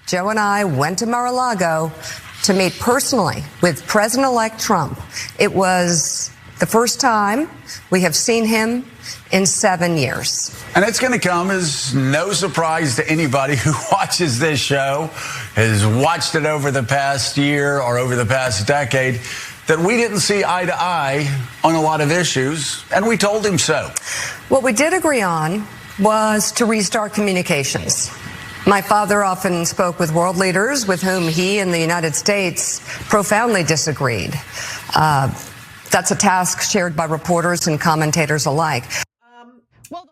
Joe and I went to Mar-a-Lago to meet personally with President-elect Trump. It was the first time we have seen him in 7 years. And it's going to come as no surprise to anybody who watches this show, has watched it over the past year or over the past decade, that we didn't see eye to eye on a lot of issues, and we told him so. What we did agree on was to restart communications. My father often spoke with world leaders with whom he and the United States profoundly disagreed. That's a task shared by reporters and commentators alike. Well,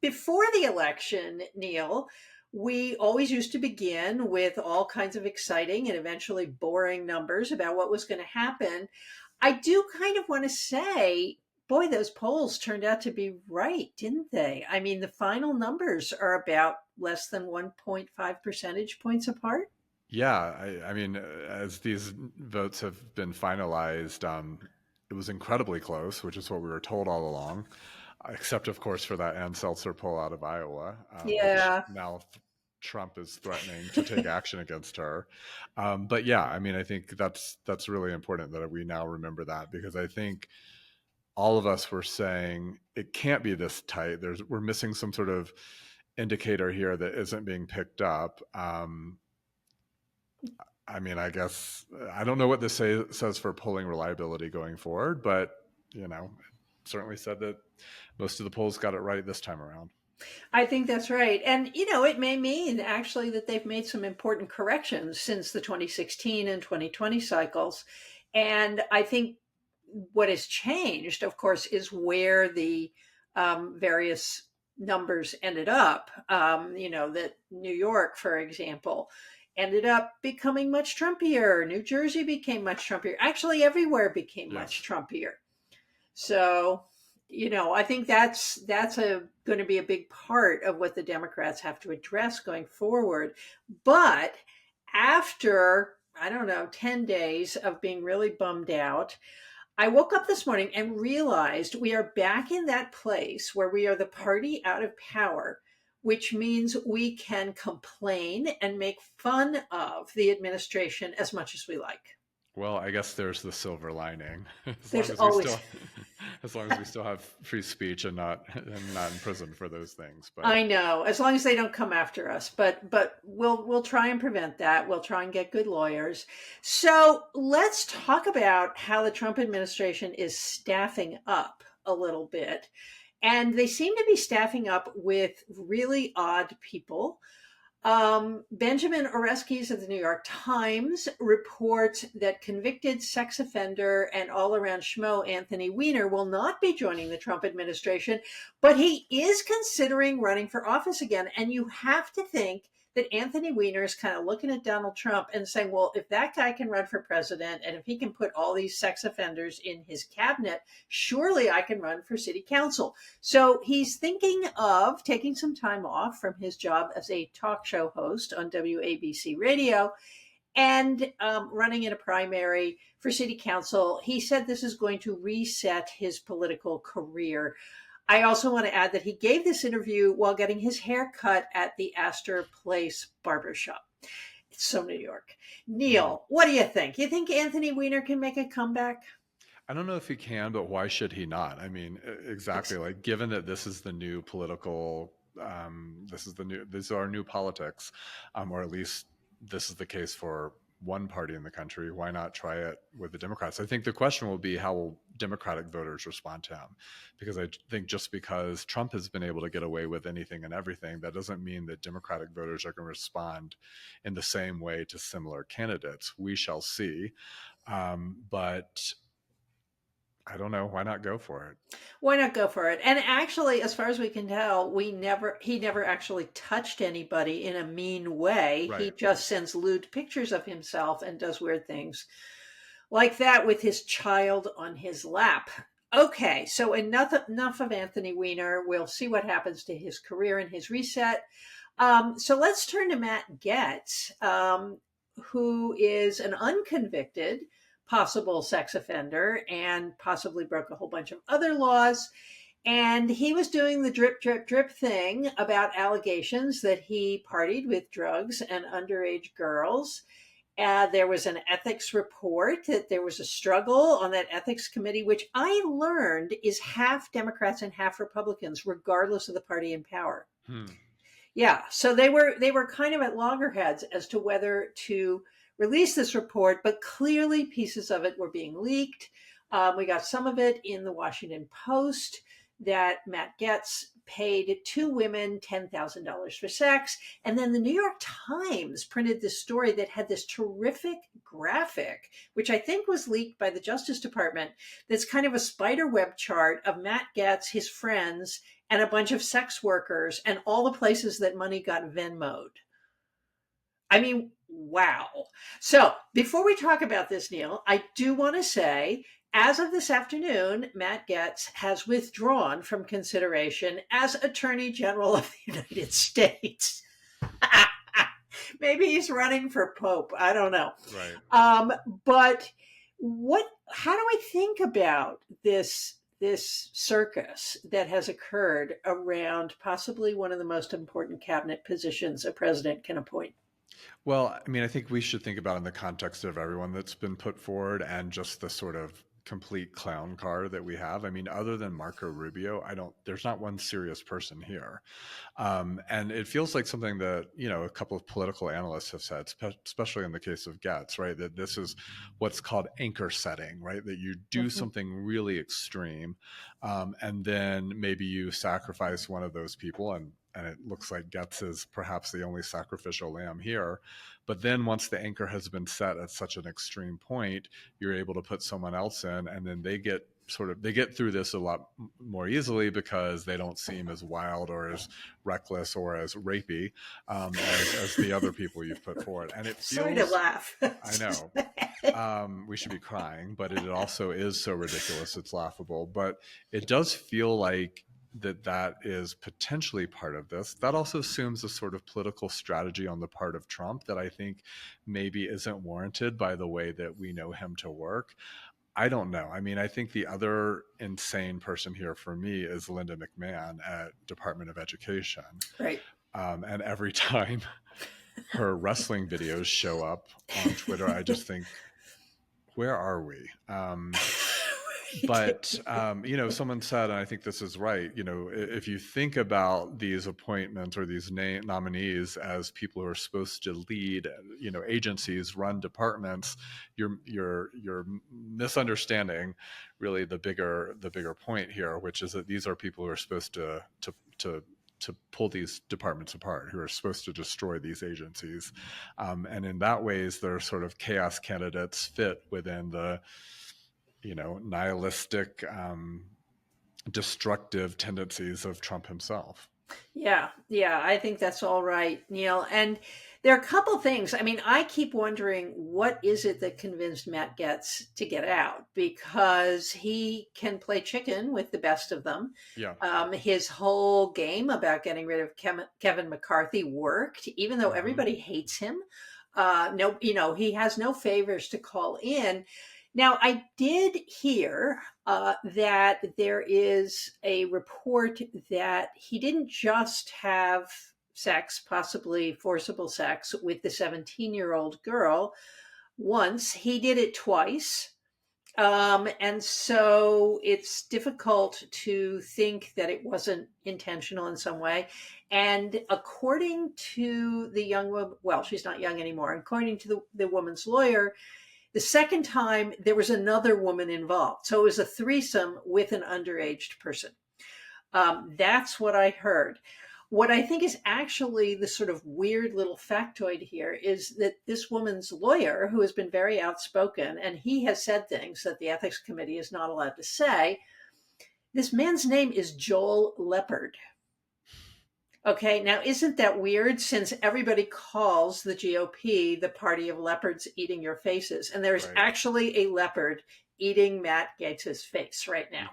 before the election, Neil, we always used to begin with all kinds of exciting and eventually boring numbers about what was going to happen. I do kind of want to say, boy, those polls turned out to be right, didn't they? I mean, the final numbers are about less than 1.5 percentage points apart. Yeah, I mean, as these votes have been finalized, it was incredibly close, which is what we were told all along, except, of course, for that Ann Seltzer poll out of Iowa. Which now Trump is threatening to take action against her. But yeah, I mean, I think that's really important that we now remember that, because I think all of us were saying it can't be this tight. We're missing some sort of indicator here that isn't being picked up. I mean, I guess I don't know what this says for polling reliability going forward, but it certainly said that most of the polls got it right this time around. I think that's right. And, it may mean actually that they've made some important corrections since the 2016 and 2020 cycles. And I think what has changed, of course, is where the various numbers ended up. That New York, for example, ended up becoming much Trumpier. New Jersey became much Trumpier. Actually, everywhere became much Trumpier. So, I think that's going to be a big part of what the Democrats have to address going forward. But after, 10 days of being really bummed out, I woke up this morning and realized we are back in that place where we are the party out of power, which means we can complain and make fun of the administration as much as we like. Well, I guess there's the silver lining. There's always, as long as we still have free speech and not in prison for those things. But I know, as long as they don't come after us. But we'll try and prevent that. We'll try and get good lawyers. So let's talk about how the Trump administration is staffing up a little bit. And they seem to be staffing up with really odd people. Benjamin Oreskes of the New York Times reports that convicted sex offender and all-around schmo Anthony Weiner will not be joining the Trump administration, but he is considering running for office again. And you have to think that Anthony Weiner is kind of looking at Donald Trump and saying, well, if that guy can run for president and if he can put all these sex offenders in his cabinet, surely I can run for city council. So he's thinking of taking some time off from his job as a talk show host on WABC radio and running in a primary for city council. He said this is going to reset his political career. I also want to add that he gave this interview while getting his hair cut at the Astor Place barbershop. It's so New York. Neil, what do you think? You think Anthony Weiner can make a comeback? I don't know if he can, but why should he not? I mean, exactly. Like, given that this is the new political, these are new politics, or at least this is the case for one party in the country. Why not try it with the Democrats? I think the question will be, how will Democratic voters respond to him? Because I think just because Trump has been able to get away with anything and everything, that doesn't mean that Democratic voters are going to respond in the same way to similar candidates. We shall see. But I don't know. Why not go for it? Why not go for it? And actually, as far as we can tell, he never actually touched anybody in a mean way. Right. He just sends lewd pictures of himself and does weird things like that with his child on his lap. Okay, so enough of Anthony Weiner. We'll see what happens to his career and his reset. So let's turn to Matt Gaetz, who is an unconvicted possible sex offender and possibly broke a whole bunch of other laws. And he was doing the drip, drip, drip thing about allegations that he partied with drugs and underage girls. There was an ethics report that there was a struggle on that ethics committee, which I learned is half Democrats and half Republicans, regardless of the party in power. Yeah, so they were kind of at loggerheads as to whether to release this report, but clearly pieces of it were being leaked. We got some of it in the Washington Post that Matt Gaetz paid two women $10,000 for sex. And then the New York Times printed this story that had this terrific graphic, which I think was leaked by the Justice Department, that's kind of a spider web chart of Matt Gaetz, his friends, and a bunch of sex workers and all the places that money got Venmo'd. I mean, wow. So before we talk about this, Neil, I do want to say, as of this afternoon, Matt Gaetz has withdrawn from consideration as Attorney General of the United States. Maybe he's running for Pope. I don't know. Right. But how do I think about this circus that has occurred around possibly one of the most important cabinet positions a president can appoint? Well, I mean, I think we should think about it in the context of everyone that's been put forward and just the sort of complete clown car that we have. I mean, other than Marco Rubio, there's not one serious person here. And it feels like something that, a couple of political analysts have said, especially in the case of Gaetz, right? That this is what's called anchor setting, right? That you do something really extreme, and then maybe you sacrifice one of those people, and it looks like Gaetz is perhaps the only sacrificial lamb here. But then once the anchor has been set at such an extreme point, you're able to put someone else in, and then they get through this a lot more easily because they don't seem as wild or as reckless or as rapey as the other people you've put forward. And it feels, sorry to laugh. I know. We should be crying, but it also is so ridiculous it's laughable. But it does feel like that is potentially part of this. That also assumes a sort of political strategy on the part of Trump that I think maybe isn't warranted by the way that we know him to work. I don't know. I mean, I think the other insane person here for me is Linda McMahon at Department of Education. Right. And every time her wrestling videos show up on Twitter, I just think, where are we? But, someone said, and I think this is right, if you think about these appointments or these nominees as people who are supposed to lead, agencies, run departments, you're misunderstanding really the bigger point here, which is that these are people who are supposed to pull these departments apart, who are supposed to destroy these agencies. And in that ways, they're sort of chaos candidates fit within the nihilistic, destructive tendencies of Trump himself. Yeah, I think that's all right, Neil. And there are a couple things. I mean, I keep wondering, what is it that convinced Matt Gaetz to get out? Because he can play chicken with the best of them. Yeah. His whole game about getting rid of Kevin McCarthy worked, even though everybody hates him. He has no favors to call in. Now, I did hear that there is a report that he didn't just have sex, possibly forcible sex, with the 17-year-old girl once. He did it twice. And so it's difficult to think that it wasn't intentional in some way. And according to the young woman, well, she's not young anymore, according to the woman's lawyer, the second time, there was another woman involved. So it was a threesome with an underage person. That's what I heard. What I think is actually the sort of weird little factoid here is that this woman's lawyer, who has been very outspoken, and he has said things that the ethics committee is not allowed to say, this man's name is Joel Leopard. Okay, now isn't that weird, since everybody calls the GOP the party of leopards eating your faces, and there's actually a leopard eating Matt Gaetz's face right now.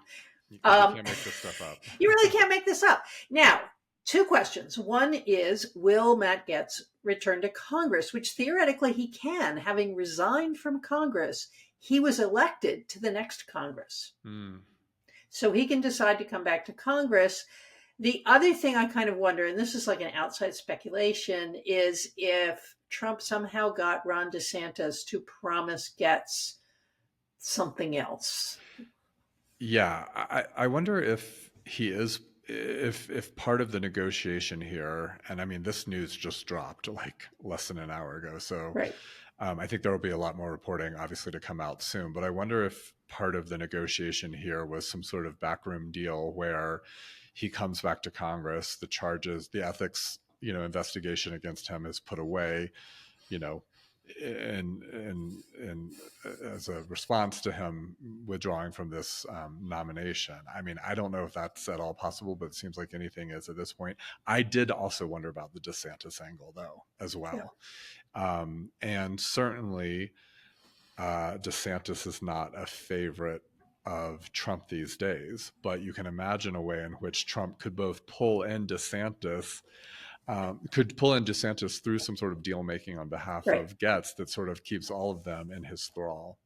You can't make this stuff up. You really can't make this up. Now, two questions. One is, will Matt Gaetz return to Congress, which theoretically he can, having resigned from Congress. He was elected to the next Congress. so he can decide to come back to Congress. The other thing I kind of wonder, and this is like an outside speculation, is if Trump somehow got Ron DeSantis to promise Getz something else. Yeah, I wonder if he is, if part of the negotiation here, and I mean, this news just dropped like less than an hour ago. So Right. I think there will be a lot more reporting, obviously, to come out soon. But I wonder if part of the negotiation here was some sort of backroom deal where he comes back to Congress, the charges, the ethics, investigation against him is put away, you know, and as a response to him withdrawing from this nomination. I mean, I don't know if that's at all possible, but it seems like anything is at this point. I did also wonder about the DeSantis angle, though, as well. Yeah. And certainly DeSantis is not a favorite of Trump these days, but you can imagine a way in which Trump could both pull in DeSantis through some sort of deal making on behalf Right. of Getz that sort of keeps all of them in his thrall.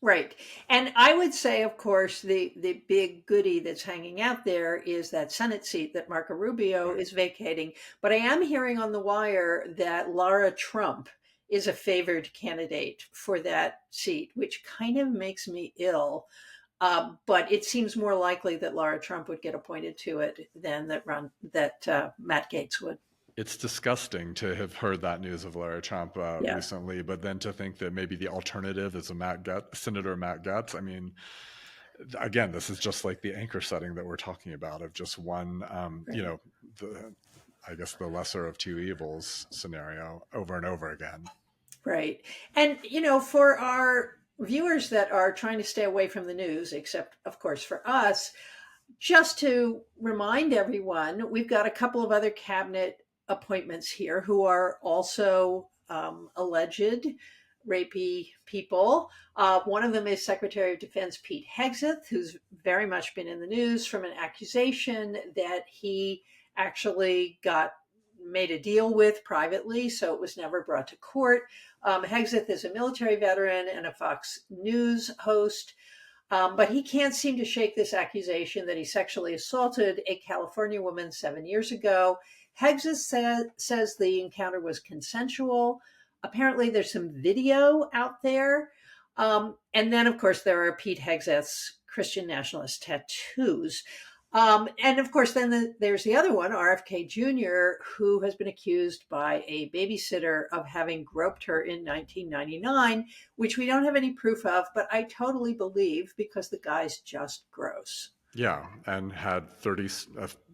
Right. And I would say, of course, the big goodie that's hanging out there is that Senate seat that Marco Rubio is vacating. But I am hearing on the wire that Lara Trump is a favored candidate for that seat, which kind of makes me ill. But it seems more likely that Lara Trump would get appointed to it than that Matt Gaetz would. It's disgusting to have heard that news of Lara Trump recently, but then to think that maybe the alternative is Senator Matt Gaetz. I mean, again, this is just like the anchor setting that we're talking about of just one, right. I guess the lesser of two evils scenario over and over again. Right. And, for our viewers that are trying to stay away from the news, except, of course, for us, just to remind everyone, we've got a couple of other cabinet appointments here who are also alleged rapey people. One of them is Secretary of Defense Pete Hegseth, who's very much been in the news from an accusation that he actually made a deal with privately, so it was never brought to court. Hegseth is a military veteran and a Fox News host, but he can't seem to shake this accusation that he sexually assaulted a California woman 7 years ago. Hegseth says the encounter was consensual. Apparently, there's some video out there. And then, of course, there are Pete Hegseth's Christian nationalist tattoos. And of course, then there's the other one, RFK Jr., who has been accused by a babysitter of having groped her in 1999, which we don't have any proof of, but I totally believe because the guy's just gross. Yeah, and had 30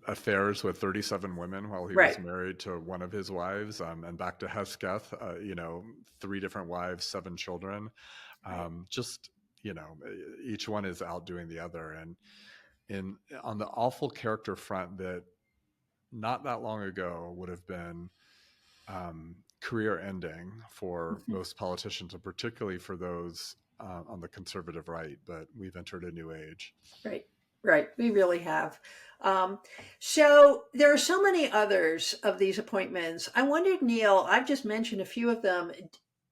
affairs with 37 women while he right. was married to one of his wives, and back to Hesketh, 3 different wives, 7 children. Just, each one is outdoing the other. And on the awful character front that not that long ago would have been career ending for most politicians, and particularly for those on the conservative right, but we've entered a new age. Right. We really have. So there are so many others of these appointments. I wondered, Neil, I've just mentioned a few of them.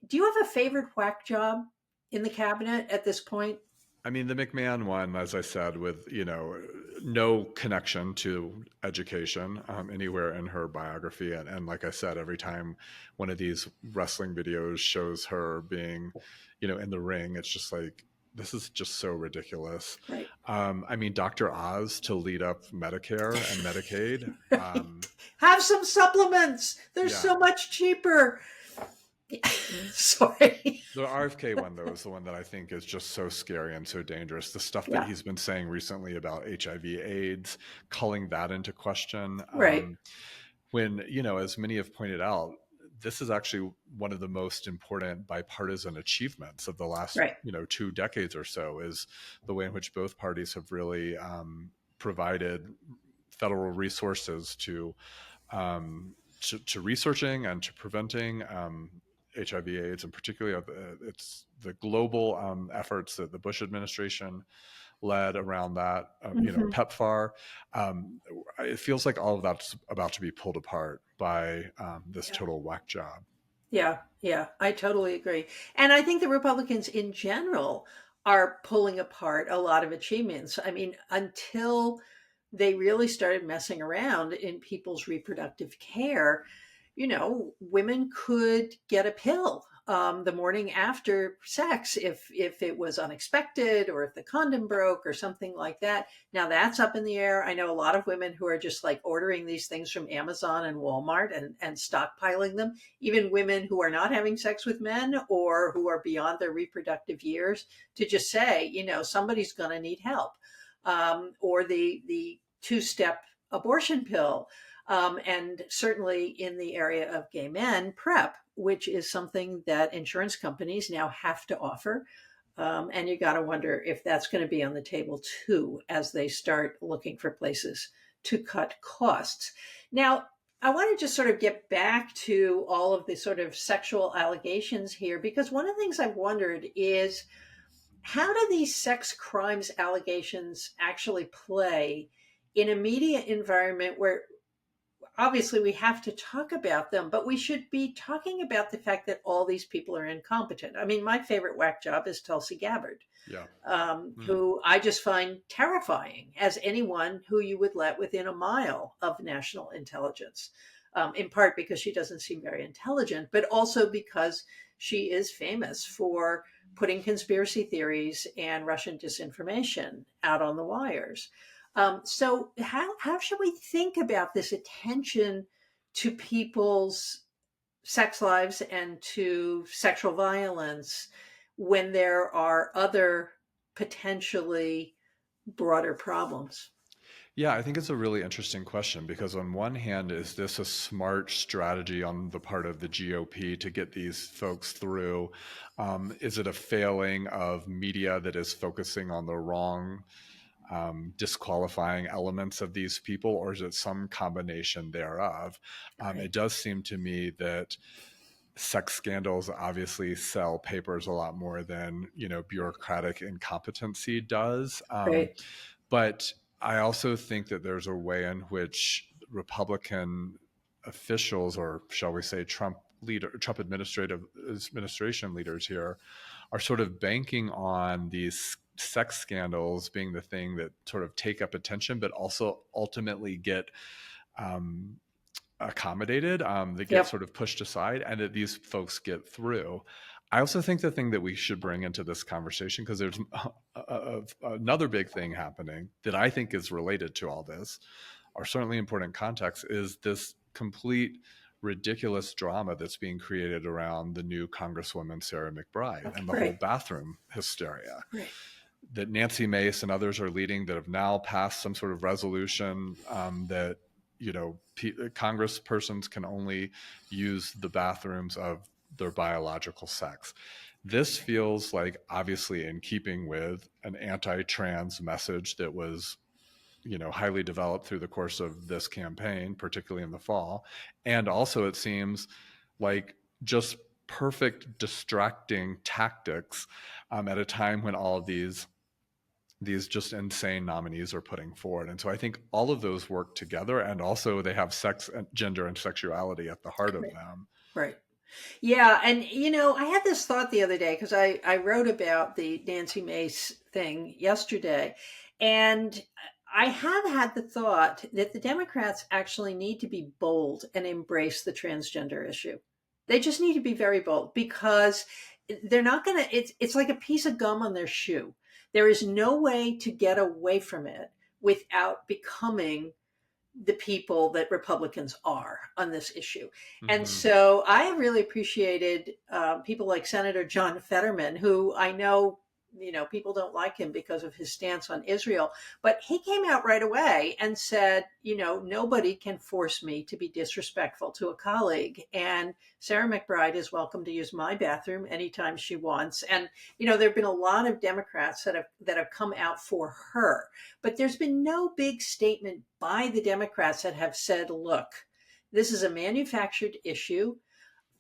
Do you have a favorite whack job in the cabinet at this point? I mean, the McMahon one, as I said, with, no connection to education anywhere in her biography. And like I said, every time one of these wrestling videos shows her being, in the ring, it's just like, this is just so ridiculous. Right. I mean, Dr. Oz to lead up Medicare and Medicaid. Have some supplements. They're so much cheaper. Sorry. The RFK one, though, is the one that I think is just so scary and so dangerous. The stuff that he's been saying recently about HIV/AIDS, calling that into question. Right. When, as many have pointed out, this is actually one of the most important bipartisan achievements of the last, 2 decades or so, is the way in which both parties have really provided federal resources to researching and to preventing HIV/AIDS, and particularly it's the global efforts that the Bush administration led around that, PEPFAR. It feels like all of that's about to be pulled apart by this total whack job. Yeah, I totally agree. And I think the Republicans in general are pulling apart a lot of achievements. I mean, until they really started messing around in people's reproductive care, women could get a pill the morning after sex if it was unexpected, or if the condom broke or something like that. Now that's up in the air. I know a lot of women who are just like ordering these things from Amazon and Walmart and stockpiling them. Even women who are not having sex with men or who are beyond their reproductive years, to just say, somebody's going to need help, or the two-step abortion pill. And certainly in the area of gay men, PrEP, which is something that insurance companies now have to offer. And you got to wonder if that's going to be on the table too, as they start looking for places to cut costs. Now, I want to just sort of get back to all of the sort of sexual allegations here, because one of the things I've wondered is, how do these sex crimes allegations actually play in a media environment where obviously we have to talk about them, but we should be talking about the fact that all these people are incompetent? I mean, my favorite whack job is Tulsi Gabbard, Yeah. who I just find terrifying as anyone who you would let within a mile of national intelligence, in part because she doesn't seem very intelligent, but also because she is famous for putting conspiracy theories and Russian disinformation out on the wires. So how should we think about this attention to people's sex lives and to sexual violence when there are other potentially broader problems? Yeah, I think it's a really interesting question, because on one hand, is this a smart strategy on the part of the GOP to get these folks through? Is it a failing of media that is focusing on the wrong disqualifying elements of these people, or is it some combination thereof? Right. It does seem to me that sex scandals obviously sell papers a lot more than bureaucratic incompetency does. Right. But I also think that there's a way in which Republican officials, or shall we say Trump administration leaders here, are sort of banking on these sex scandals being the thing that sort of take up attention, but also ultimately get accommodated, that get Yep. sort of pushed aside, and that these folks get through. I also think the thing that we should bring into this conversation, because there's another big thing happening that I think is related to all this, or certainly important context, is this complete ridiculous drama that's being created around the new Congresswoman Sarah McBride and the whole Right. bathroom hysteria Right. that Nancy Mace and others are leading, that have now passed some sort of resolution that congresspersons can only use the bathrooms of their biological sex. This feels like obviously in keeping with an anti-trans message that was highly developed through the course of this campaign, particularly in the fall. And also it seems like just perfect distracting tactics at a time when all of these just insane nominees are putting forward. And so I think all of those work together, and also they have sex and gender and sexuality at the heart of them. Right. Yeah. And, I had this thought the other day, because I wrote about the Nancy Mace thing yesterday. And I have had the thought that the Democrats actually need to be bold and embrace the transgender issue. They just need to be very bold, because they're not going to, it's like a piece of gum on their shoe. There is no way to get away from it without becoming the people that Republicans are on this issue. And so I have really appreciated people like Senator John Fetterman, who I know, people don't like him because of his stance on Israel, but he came out right away and said, nobody can force me to be disrespectful to a colleague. And Sarah McBride is welcome to use my bathroom anytime she wants. And, there have been a lot of Democrats that have come out for her, but there's been no big statement by the Democrats that have said, look, this is a manufactured issue.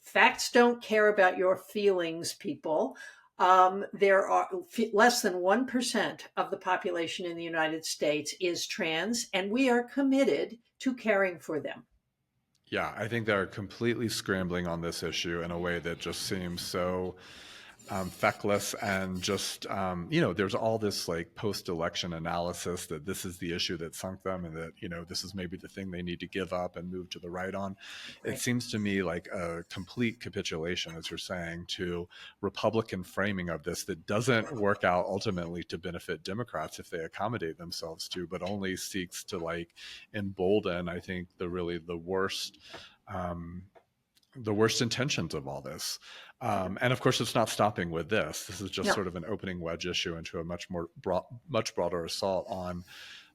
Facts don't care about your feelings, people. There are less than 1% of the population in the United States is trans, and we are committed to caring for them. Yeah, I think they're completely scrambling on this issue in a way that just seems so feckless and just, there's all this like post-election analysis that this is the issue that sunk them and that, this is maybe the thing they need to give up and move to the right on. It Right. seems to me like a complete capitulation, as you're saying, to Republican framing of this that doesn't work out ultimately to benefit Democrats if they accommodate themselves to, but only seeks to like embolden, I think, the worst intentions of all this. And of course, it's not stopping with this. This is just No. sort of an opening wedge issue into a much broader assault on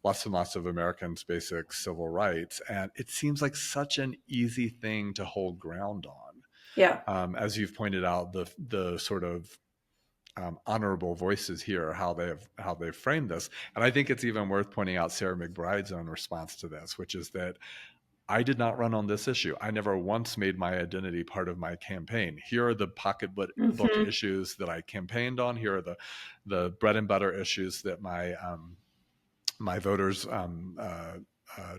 lots and lots of Americans' basic civil rights. And it seems like such an easy thing to hold ground on. Yeah. As you've pointed out, the sort of honorable voices here, how they've framed this. And I think it's even worth pointing out Sarah McBride's own response to this, which is that I did not run on this issue. I never once made my identity part of my campaign. Here are the pocketbook Mm-hmm. issues that I campaigned on. Here are the bread and butter issues that my voters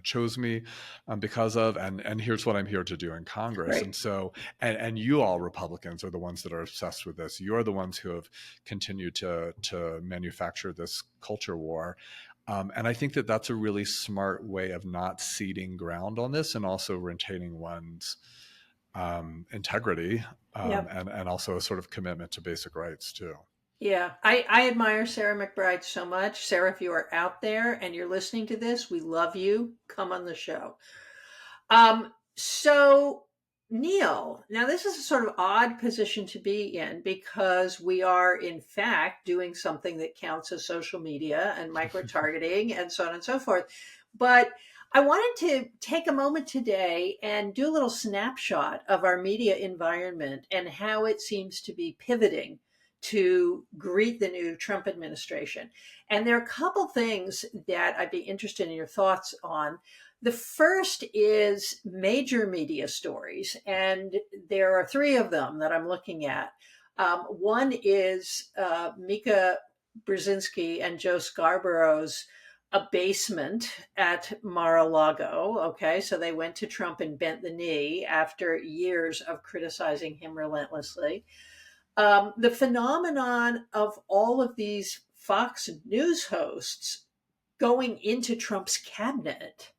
chose me because of, and here's what I'm here to do in Congress. Right. And so, and you all Republicans are the ones that are obsessed with this. You're the ones who have continued to manufacture this culture war. And I think that that's a really smart way of not ceding ground on this and also retaining one's integrity Yeah. and also a sort of commitment to basic rights too. Yeah, I admire Sarah McBride so much. Sarah, if you are out there and you're listening to this, we love you. Come on the show. So Neil, now this is a sort of odd position to be in because we are in fact doing something that counts as social media and micro-targeting and so on and so forth. But I wanted to take a moment today and do a little snapshot of our media environment and how it seems to be pivoting to greet the new Trump administration. And there are a couple things that I'd be interested in your thoughts on. The first is major media stories, and there are three of them that I'm looking at. One is Mika Brzezinski and Joe Scarborough's abasement at Mar-a-Lago. Okay, so they went to Trump and bent the knee after years of criticizing him relentlessly. The phenomenon of all of these Fox News hosts going into Trump's cabinet.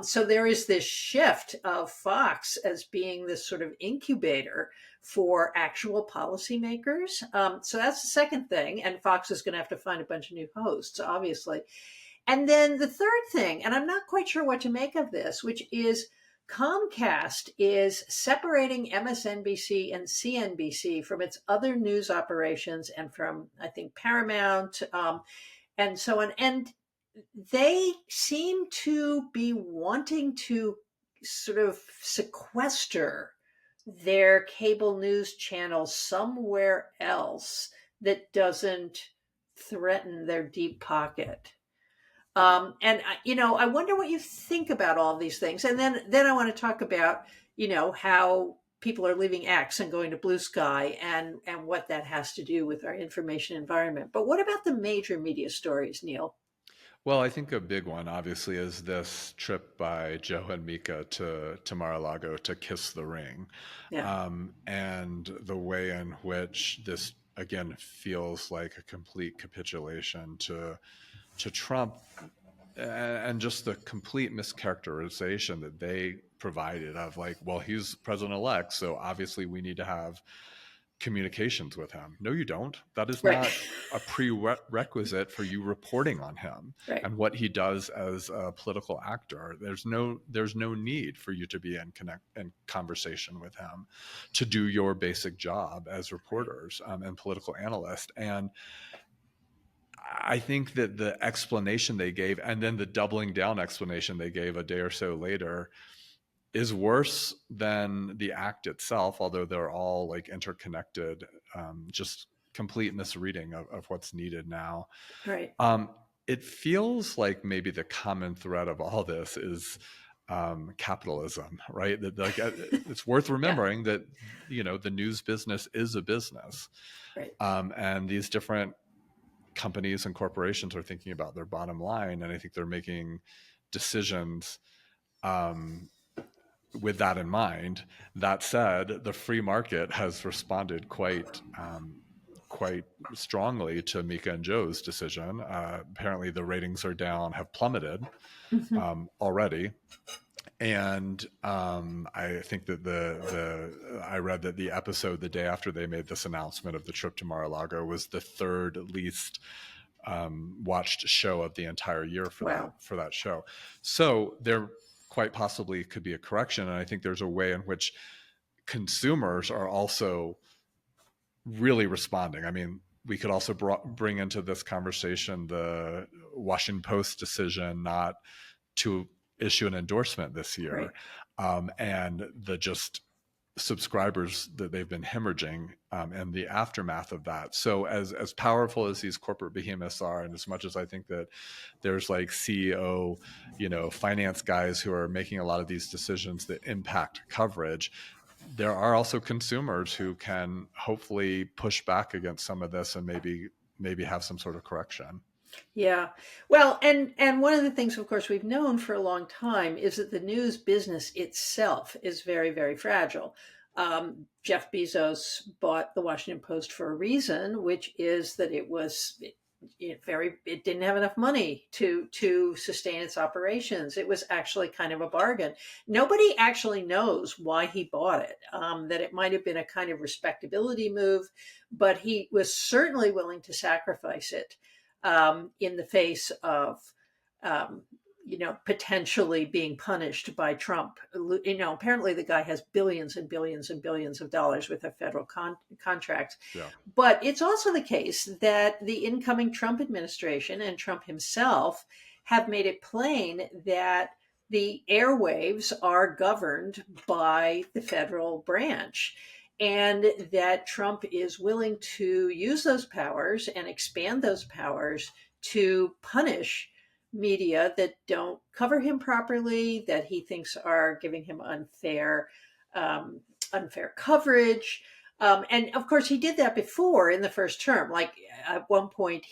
So there is this shift of Fox as being this sort of incubator for actual policymakers. So that's the second thing. And Fox is going to have to find a bunch of new hosts, obviously. And then the third thing, and I'm not quite sure what to make of this, which is Comcast is separating MSNBC and CNBC from its other news operations and from, I think, Paramount and so on. And they seem to be wanting to sort of sequester their cable news channel somewhere else that doesn't threaten their deep pocket. And I wonder what you think about all these things. And then I want to talk about, how people are leaving X and going to Blue Sky and what that has to do with our information environment. But what about the major media stories, Neil? Well, I think a big one, obviously, is this trip by Joe and Mika to Mar-a-Lago to kiss the ring, Yeah. and the way in which this again feels like a complete capitulation to Trump, and just the complete mischaracterization that they provided of like, well, he's president-elect, so obviously we need to have communications with him. No, you don't. That is Right. not a prerequisite for you reporting on him Right. and what he does as a political actor. There's no need for you to be in conversation with him to do your basic job as reporters and political analysts. And I think that the explanation they gave, and then the doubling down explanation they gave a day or so later, is worse than the act itself, although they're all like interconnected, just complete misreading of what's needed now. Right. It feels like maybe the common thread of all this is capitalism, right? That like, it's worth remembering that, the news business is a business. Right. And these different companies and corporations are thinking about their bottom line. And I think they're making decisions with that in mind. That said, the free market has responded quite quite strongly to Mika and Joe's decision. Apparently, the ratings are down, have plummeted already. And I think that I read that the episode the day after they made this announcement of the trip to Mar-a-Lago was the third least watched show of the entire year for Wow. that show. So there quite possibly could be a correction, and I think there's a way in which consumers are also really responding. I mean, we could also bring into this conversation the Washington Post decision not to issue an endorsement this year, and the just subscribers that they've been hemorrhaging and the aftermath of that. So as powerful as these corporate behemoths are, and as much as I think that there's like CEO, finance guys who are making a lot of these decisions that impact coverage, there are also consumers who can hopefully push back against some of this and maybe have some sort of correction. Yeah. Well, and one of the things, of course, we've known for a long time is that the news business itself is very, very fragile. Jeff Bezos bought the Washington Post for a reason, which is that it didn't have enough money to sustain its operations. It was actually kind of a bargain. Nobody actually knows why he bought it. That it might have been a kind of respectability move, but he was certainly willing to sacrifice it in the face of potentially being punished by Trump. Apparently the guy has billions and billions and billions of dollars worth of federal contracts. Yeah. But it's also the case that the incoming Trump administration and Trump himself have made it plain that the airwaves are governed by the federal branch, and that Trump is willing to use those powers and expand those powers to punish media that don't cover him properly, that he thinks are giving him unfair coverage. And of course, he did that before in the first term. Like at one point,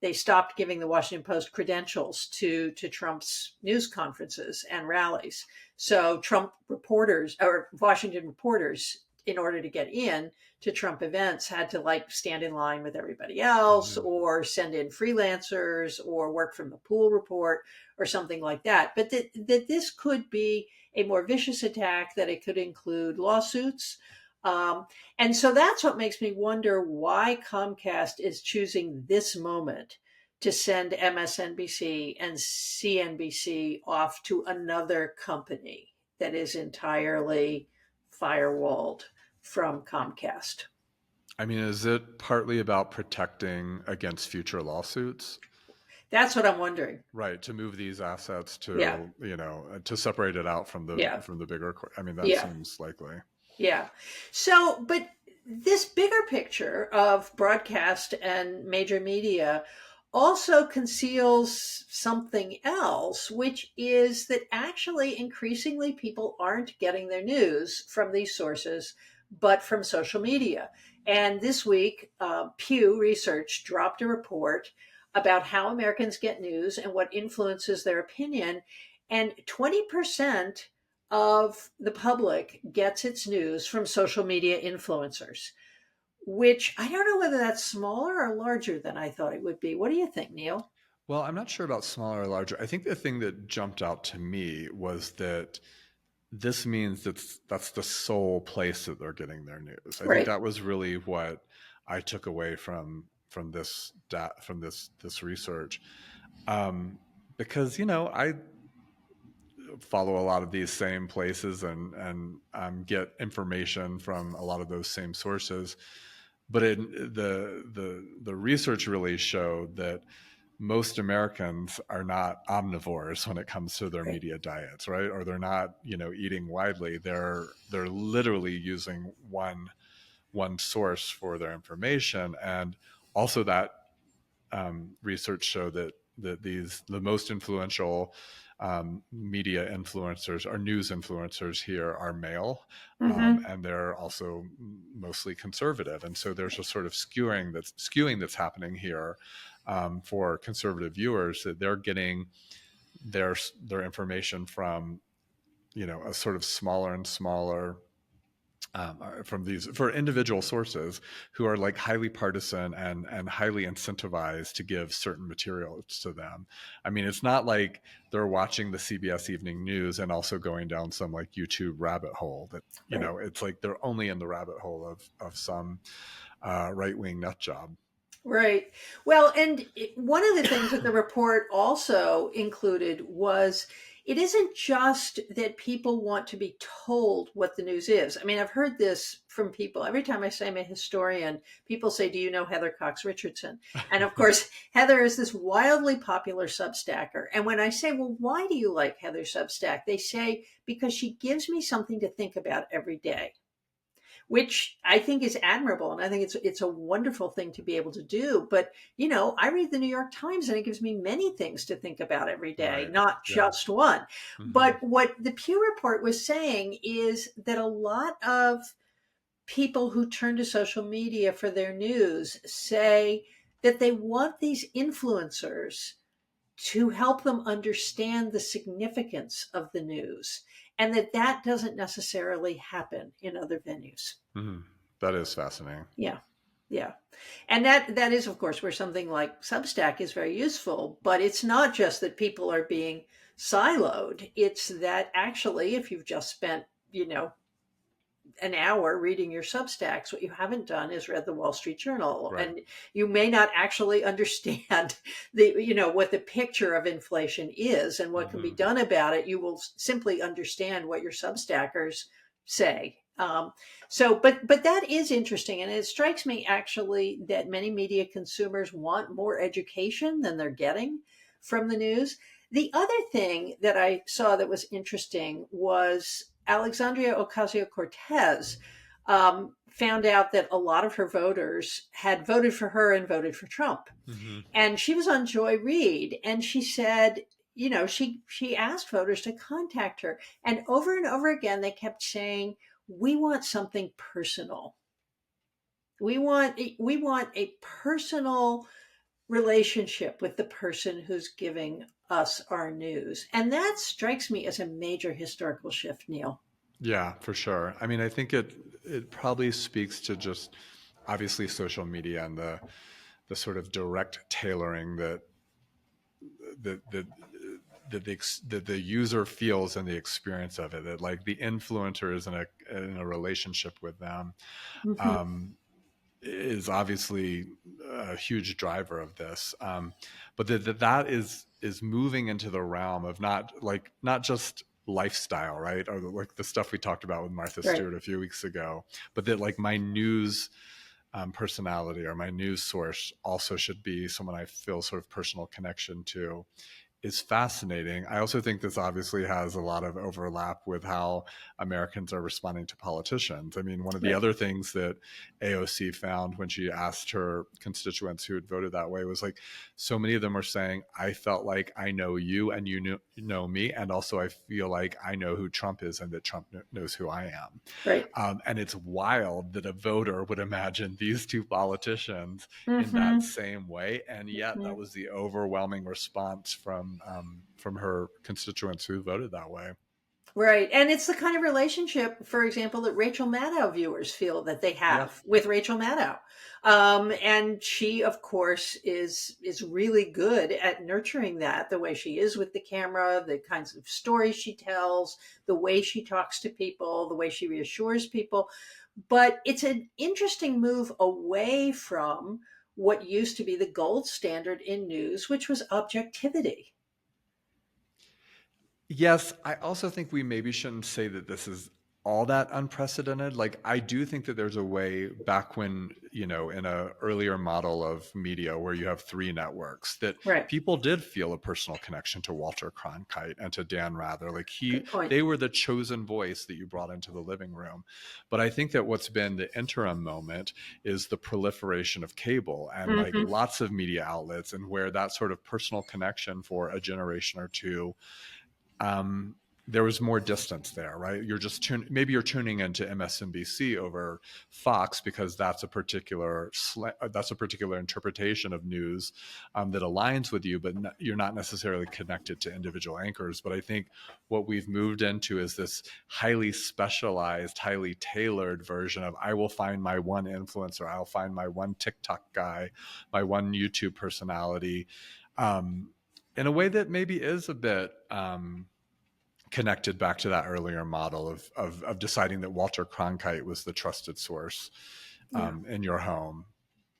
they stopped giving the Washington Post credentials to Trump's news conferences and rallies. So Trump reporters or Washington reporters, in order to get in to Trump events, had to stand in line with everybody else, or send in freelancers, or work from the pool report or something like that. But that this could be a more vicious attack, that it could include lawsuits. And so that's what makes me wonder why Comcast is choosing this moment to send MSNBC and CNBC off to another company that is entirely firewalled from Comcast. I mean, is it partly about protecting against future lawsuits? That's what I'm wondering. Right, to move these assets to, to separate it out from the bigger. I mean, that seems likely. Yeah. So, but this bigger picture of broadcast and major media also conceals something else, which is that actually increasingly people aren't getting their news from these sources, but from social media. And this week, Pew Research dropped a report about how Americans get news and what influences their opinion. And 20% of the public gets its news from social media influencers, which I don't know whether that's smaller or larger than I thought it would be. What do you think, Neil? Well, I'm not sure about smaller or larger. I think the thing that jumped out to me was that this means that's the sole place that they're getting their news. I think that was really what I took away from this research, because I follow a lot of these same places and get information from a lot of those same sources. But the research really showed that most Americans are not omnivores when it comes to their media diets, right? Or they're not, eating widely. They're literally using one source for their information. And also that research showed that the most influential media influencers or news influencers here are male, and they're also mostly conservative. And so there's a sort of skewing that's happening here for conservative viewers, that they're getting their information from, a sort of smaller and smaller from these for individual sources who are like highly partisan and highly incentivized to give certain materials to them. I mean, it's not like they're watching the CBS Evening News and also going down some like YouTube rabbit hole that, you Right. know, it's like they're only in the rabbit hole of some right-wing nut job. Right. Well, and one of the things that the report also included was it isn't just that people want to be told what the news is. I mean, I've heard this from people. Every time I say I'm a historian, people say, "Do you know Heather Cox Richardson?" And of course, Heather is this wildly popular Substacker. And when I say, "Well, why do you like Heather Substack?" they say, "Because she gives me something to think about every day." Which I think is admirable, and I think it's a wonderful thing to be able to do. But you know, I read the New York Times, and it gives me many things to think about every day, Right. not Yeah. just one. Hmm. But what the Pew report was saying is that a lot of people who turn to social media for their news say that they want these influencers to help them understand the significance of the news, and that doesn't necessarily happen in other venues. Hmm. That is fascinating. Yeah. Yeah. And that is of course where something like Substack is very useful, but it's not just that people are being siloed. It's that actually if you've just spent, you know, an hour reading your Substacks, what you haven't done is read the Wall Street Journal, Right. and you may not actually understand the, you know, what the picture of inflation is and what can be Hmm. done about it. You will simply understand what your Substackers say. But that is interesting, and it strikes me actually that many media consumers want more education than they're getting from the news. The other thing that I saw that was interesting was Alexandria Ocasio Cortez found out that a lot of her voters had voted for her and voted for Trump. Hmm. And she was on Joy Reid, and she said, you know, she asked voters to contact her, and over again they kept saying, "We want something personal. We want a personal relationship with the person who's giving us our news." And that strikes me as a major historical shift, Neil. Yeah, for sure. I mean, I think it probably speaks to just obviously social media and the sort of direct tailoring that that that the user feels in the experience of it. That like the influencer is in a relationship with them, Mhm. um, is obviously a huge driver of this. But that is moving into the realm of not just lifestyle, right? Or like the stuff we talked about with Martha Right. Stewart a few weeks ago, but that like my news personality or my news source also should be someone I feel sort of personal connection to is fascinating. I also think this obviously has a lot of overlap with how Americans are responding to politicians. I mean, one of the Right. other things that AOC found when she asked her constituents who had voted that way was like, so many of them are saying, I felt like I know you and you know me. And also I feel like I know who Trump is and that Trump knows who I am. Right. And it's wild that a voter would imagine these two politicians in that Hmm. same way, and yet Hmm. that was the overwhelming response from her constituents who voted that way. Right. And it's the kind of relationship, for example, that Rachel Maddow viewers feel that they Yeah. have with Rachel Maddow. And she, of course, is really good at nurturing that the way she is with the camera, the kinds of stories she tells, the way she talks to people, the way she reassures people. But it's an interesting move away from what used to be the gold standard in news, which was objectivity. Yes, I also think we maybe shouldn't say that this is all that unprecedented. Like, I do think that there's a way back when, you know, in a earlier model of media where you have three networks, that Right. people did feel a personal connection to Walter Cronkite and to Dan Rather. Like Good point. they were the chosen voice that you brought into the living room. But I think that what's been the interim moment is the proliferation of cable and like Hmm. lots of media outlets, and where that sort of personal connection for a generation or two there was more distance there, right? You're just maybe you're tuning into MSNBC over Fox because that's a particular interpretation of news that aligns with you, but you're not necessarily connected to individual anchors. But I think what we've moved into is this highly specialized, highly tailored version of I will find my one influencer, I'll find my one TikTok guy, my one YouTube personality, in a way that maybe is a bit connected back to that earlier model of deciding that Walter Cronkite was the trusted source in your home.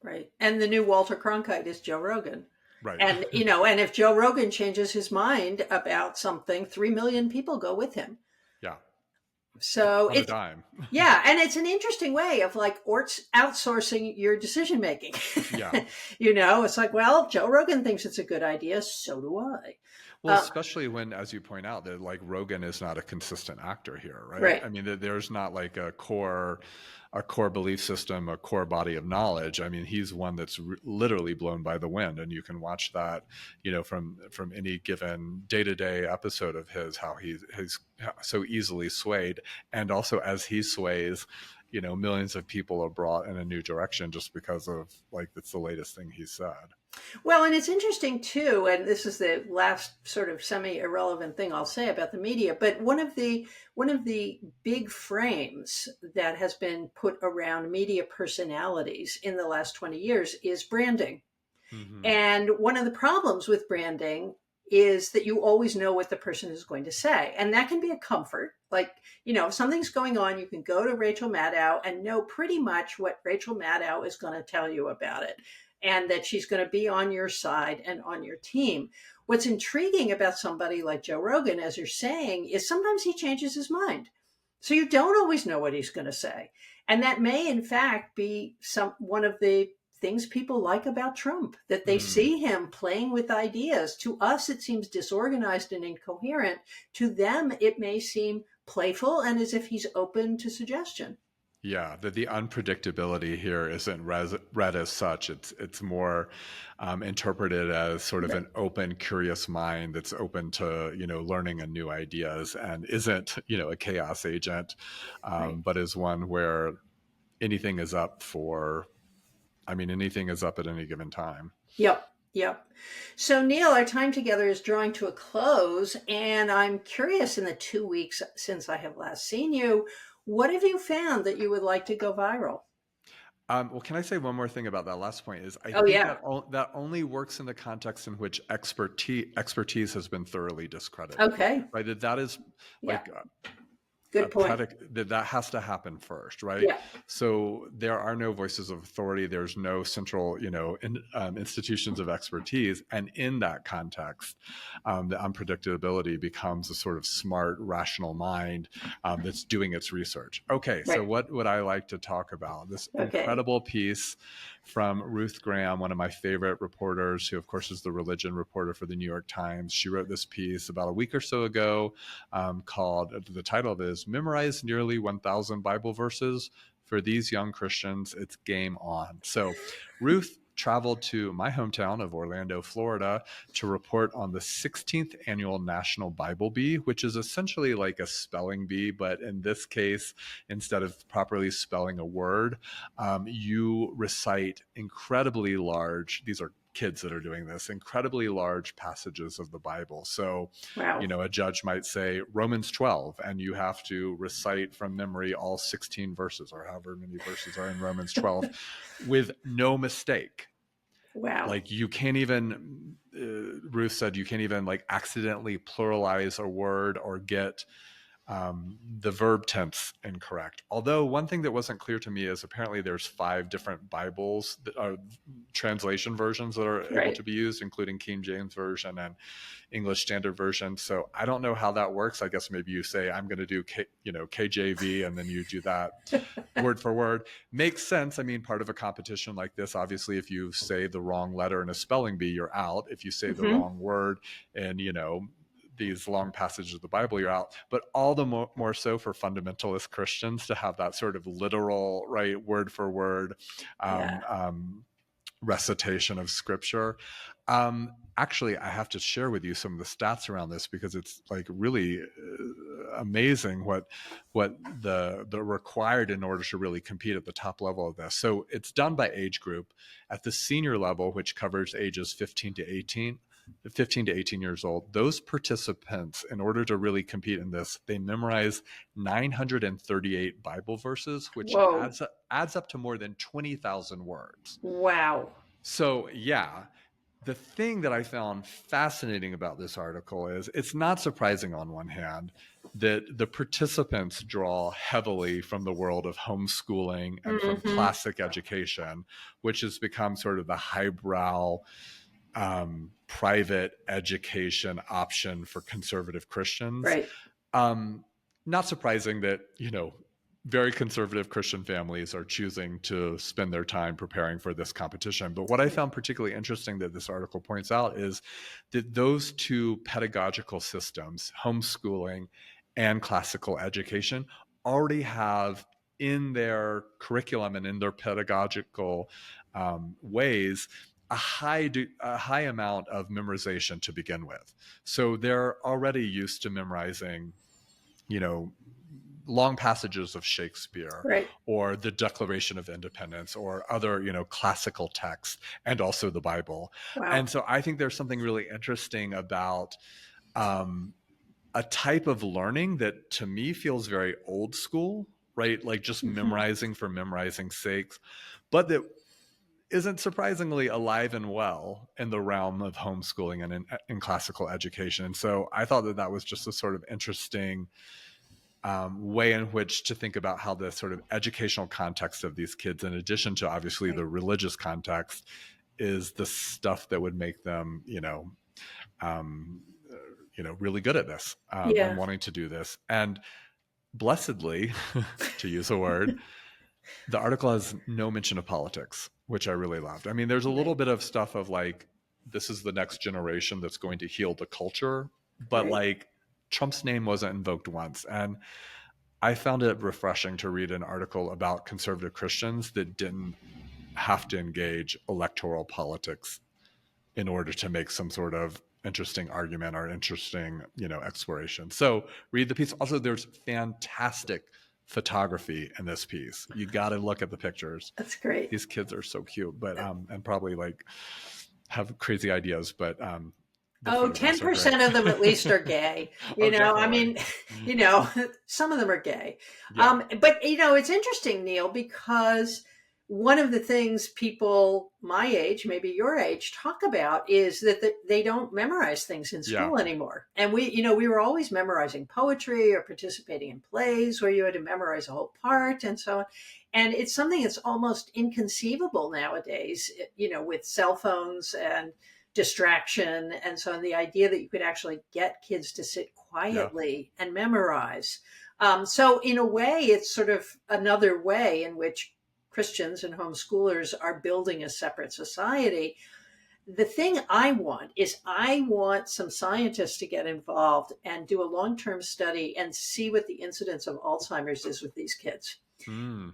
Right. And the new Walter Cronkite is Joe Rogan. Right. And, and if Joe Rogan changes his mind about something, 3 million people go with him. Yeah. So on a dime. Yeah. And it's an interesting way of like outsourcing your decision making. Yeah. It's like, well, Joe Rogan thinks it's a good idea. So do I. Well, especially when, as you point out, that like Rogan is not a consistent actor here, right? Right. I mean, there's not like a core belief system, a core body of knowledge. I mean, he's one that's literally blown by the wind, and you can watch that, from any given day-to-day episode of his, how he's so easily swayed, and also as he sways, millions of people are brought in a new direction just because of like it's the latest thing he said. Well, and it's interesting too, and this is the last sort of semi-irrelevant thing I'll say about the media, but one of the big frames that has been put around media personalities in the last 20 years is branding. Mm-hmm. And one of the problems with branding is that you always know what the person is going to say. And that can be a comfort. Like, if something's going on, you can go to Rachel Maddow and know pretty much what Rachel Maddow is going to tell you about it, and that she's going to be on your side and on your team. What's intriguing about somebody like Joe Rogan, as you're saying, is sometimes he changes his mind. So you don't always know what he's going to say. And that may, in fact, be one of the things people like about Trump, that they see him playing with ideas. To us, it seems disorganized and incoherent. To them, it may seem playful and as if he's open to suggestion. Yeah, the unpredictability here isn't read as such. It's more interpreted as sort of an open, curious mind that's open to learning and new ideas, and isn't a chaos agent, but is one where anything is up at any given time. Yep. So Neil, our time together is drawing to a close, and I'm curious, in the 2 weeks since I have last seen you, what have you found that you would like to go viral? Well, can I say one more thing about that last point? I think that only works in the context in which expertise has been thoroughly discredited. Okay. Right. That is like good point. That has to happen first, right? Yeah. So there are no voices of authority. There's no central, institutions of expertise, and in that context, the unpredictability becomes a sort of smart, rational mind that's doing its research. Okay, so what would I like to talk about? This incredible piece from Ruth Graham, one of my favorite reporters, who of course is the religion reporter for the New York Times. She wrote this piece about a week or so ago called, the title of it is Memorize Nearly 1,000 Bible Verses. For these young Christians, it's game on. So Ruth traveled to my hometown of Orlando, Florida, to report on the 16th annual National Bible Bee, which is essentially like a spelling bee, but in this case, instead of properly spelling a word, you recite incredibly large, these are kids that are doing this, incredibly large passages of the Bible. So, a judge might say Romans 12, and you have to recite from memory all 16 verses, or however many verses are in Romans 12, with no mistake. Wow. Like you can't even, Ruth said, you can't even like accidentally pluralize a word or get the verb tense incorrect. Although one thing that wasn't clear to me is apparently there's 5 different Bibles that are translation versions that are able to be used, including King James Version and English Standard Version. So I don't know how that works. I guess maybe you say, I'm going to do KJV, and then you do that word for word. Makes sense. I mean, part of a competition like this, obviously, if you say the wrong letter in a spelling bee, you're out. If you say the wrong word and, these long passages of the Bible, you're out. But all the more so for fundamentalist Christians to have that sort of literal, right, word for word recitation of scripture. Actually, I have to share with you some of the stats around this because it's like really amazing what the required in order to really compete at the top level of this. So it's done by age group. At the senior level, which covers ages 15 to 18 years old, those participants, in order to really compete in this, they memorize 938 Bible verses, which Whoa. adds up to more than 20,000 words. Wow. So yeah, the thing that I found fascinating about this article is it's not surprising on one hand that the participants draw heavily from the world of homeschooling and from classic education, which has become sort of the highbrow private education option for conservative Christians. Right. Not surprising that, very conservative Christian families are choosing to spend their time preparing for this competition. But what I found particularly interesting that this article points out is that those two pedagogical systems, homeschooling and classical education, already have in their curriculum and in their pedagogical ways a high amount of memorization to begin with. So they're already used to memorizing, long passages of Shakespeare, Right. or the Declaration of Independence, or other, classical texts, and also the Bible. Wow. And so I think there's something really interesting about a type of learning that to me feels very old school, right? Like just memorizing for memorizing's sake, but that isn't surprisingly alive and well in the realm of homeschooling and in classical education. And so I thought that was just a sort of interesting way in which to think about how the sort of educational context of these kids, in addition to obviously the religious context, is the stuff that would make them, really good at this and wanting to do this. And blessedly, to use a word, the article has no mention of politics, which I really loved. I mean, there's a little bit of stuff of like, this is the next generation that's going to heal the culture, but like Trump's name wasn't invoked once. And I found it refreshing to read an article about conservative Christians that didn't have to engage electoral politics in order to make some sort of interesting argument or interesting, exploration. So read the piece. Also, there's fantastic photography in this piece. You got to look at the pictures. That's great. These kids are so cute, but and probably like have crazy ideas, but 10% of them at least are gay. I mean, some of them are gay. Yeah. But it's interesting, Neil, because one of the things people my age, maybe your age, talk about is that they don't memorize things in school anymore. And we were always memorizing poetry or participating in plays where you had to memorize a whole part and so on. And it's something that's almost inconceivable nowadays, with cell phones and distraction and so on, the idea that you could actually get kids to sit quietly and memorize. So in a way, it's sort of another way in which Christians and homeschoolers are building a separate society. The thing I want some scientists to get involved and do a long-term study and see what the incidence of Alzheimer's is with these kids.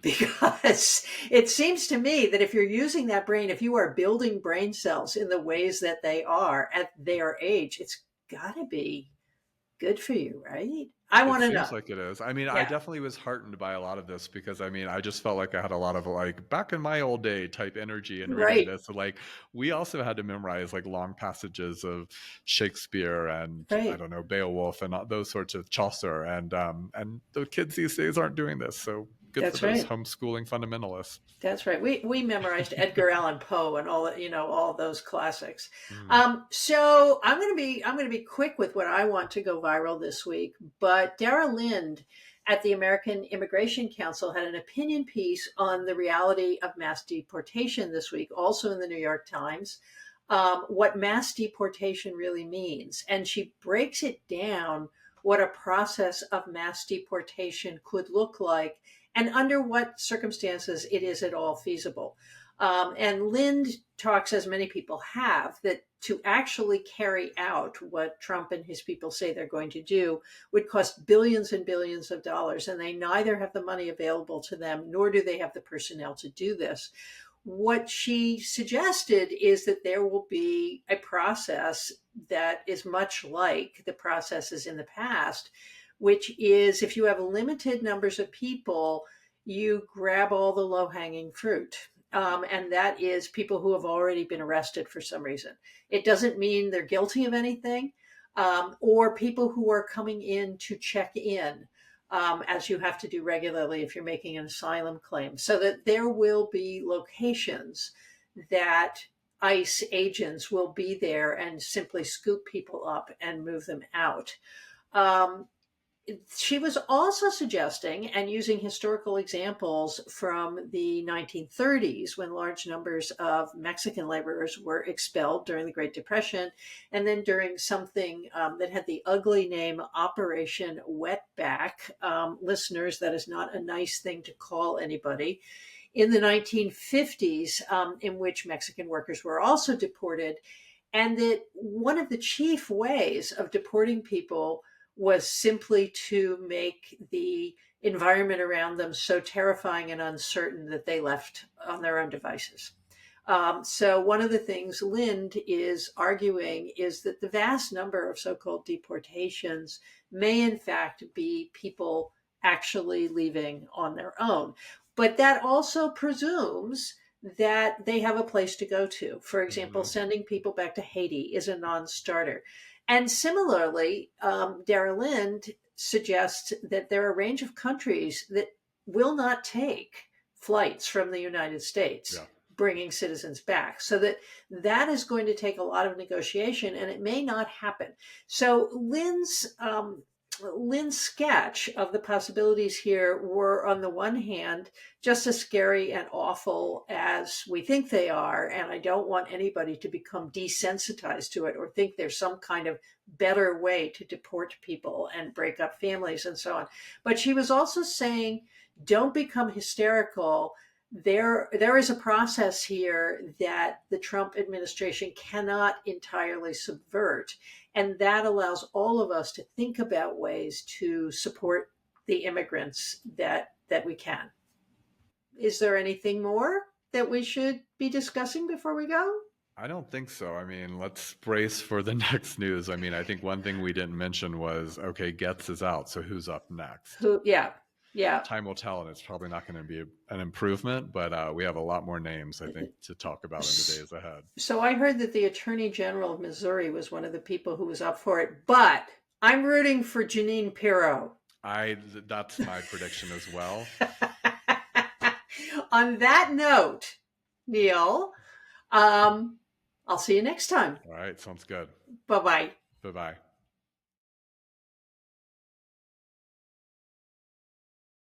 Because it seems to me that if you're using that brain, if you are building brain cells in the ways that they are at their age, it's got to be good for you, right? I want to know. Seems like it is. I mean, I definitely was heartened by a lot of this because I just felt like I had a lot of like back in my old day type energy in reading this. So like we also had to memorize like long passages of Shakespeare and I don't know, Beowulf and those sorts of Chaucer, and the kids these days aren't doing this. So good for those homeschooling fundamentalists. That's right. We memorized Edgar Allan Poe and all those classics. So I'm going to be quick with what I want to go viral this week. But Dara Lind at the American Immigration Council had an opinion piece on the reality of mass deportation this week, also in the New York Times. What mass deportation really means, and she breaks it down what a process of mass deportation could look like and under what circumstances it is at all feasible. And Lind talks, as many people have, that to actually carry out what Trump and his people say they're going to do would cost billions and billions of dollars, and they neither have the money available to them, nor do they have the personnel to do this. what she suggested is that there will be a process that is much like the processes in the past, which is if you have limited numbers of people, you grab all the low hanging fruit. And that is people who have already been arrested for some reason. It doesn't mean they're guilty of anything, or people who are coming in to check in, as you have to do regularly if you're making an asylum claim, so that there will be locations that ICE agents will be there and simply scoop people up and move them out. Um, she was also suggesting and using historical examples from the 1930s when large numbers of Mexican laborers were expelled during the Great Depression, and then during something that had the ugly name Operation Wetback. Listeners, that is not a nice thing to call anybody. In the 1950s, in which Mexican workers were also deported, and that one of the chief ways of deporting people was simply to make the environment around them so terrifying and uncertain that they left on their own devices. So one of the things Lind is arguing is that the vast number of so-called deportations may in fact be people actually leaving on their own. But that also presumes that they have a place to go to. For example, sending people back to Haiti is a non-starter. And similarly, Dara Lind suggests that there are a range of countries that will not take flights from the United States, bringing citizens back. So that is going to take a lot of negotiation, and it may not happen. So Lynn's sketch of the possibilities here were, on the one hand, just as scary and awful as we think they are. And I don't want anybody to become desensitized to it or think there's some kind of better way to deport people and break up families and so on. But she was also saying, don't become hysterical. There is a process here that the Trump administration cannot entirely subvert. And that allows all of us to think about ways to support the immigrants that we can. Is there anything more that we should be discussing before we go? I don't think so. I mean, let's brace for the next news. I mean, I think one thing we didn't mention was, okay, Getz is out. So who's up next? Yeah. Time will tell, and it's probably not going to be an improvement, but we have a lot more names, I think, to talk about in the days ahead. So I heard that the Attorney General of Missouri was one of the people who was up for it, but I'm rooting for Jeanine Pirro. That's my prediction as well. On that note, Neil, I'll see you next time. All right, sounds good. Bye-bye. Bye-bye.